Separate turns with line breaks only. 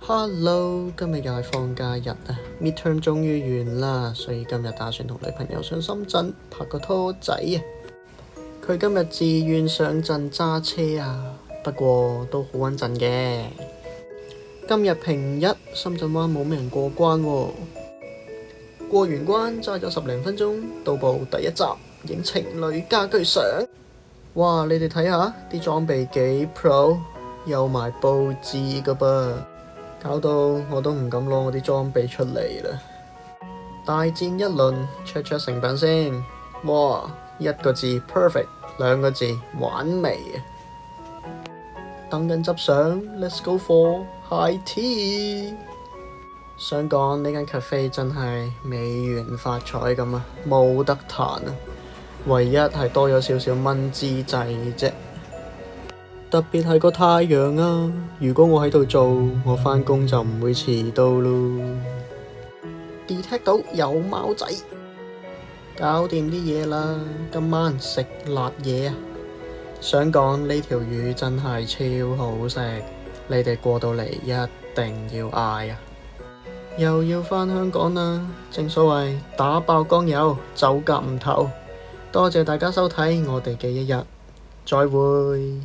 Hello，今日又係放假日啊 ，midterm 終於完啦，所以今日打算同女朋友上深圳拍個拖仔啊。佢今日自願上陣揸車啊，不過都好穩陣嘅。今日平日深圳灣冇咩人過關喎，過完關揸咗10零分鐘，到埗第一集影情侶家居相。哇！你哋睇下啲裝備幾 pro，有埋佈置㗎噃。搞到我都唔敢攞我啲裝備出嚟啦！大戰一輪 check 成品先。哇！1個字 perfect， 2個字玩味啊！等緊執相 ，let's go for high tea。想講呢間 cafe 真係美源髮彩咁啊，冇得彈啊！唯一係多咗少少蚊滋滯啫。特別係個太陽啊！如果我喺度做，我返工就唔會遲到咯。detect 到有貓仔，搞掂啲嘢啦！今晚食辣嘢啊！想講呢條魚真係超好食，你哋過到嚟一定要嗌啊！又要返香港啦，正所謂打爆江油，走夾唔唞。多謝大家收睇我哋嘅一日，再會。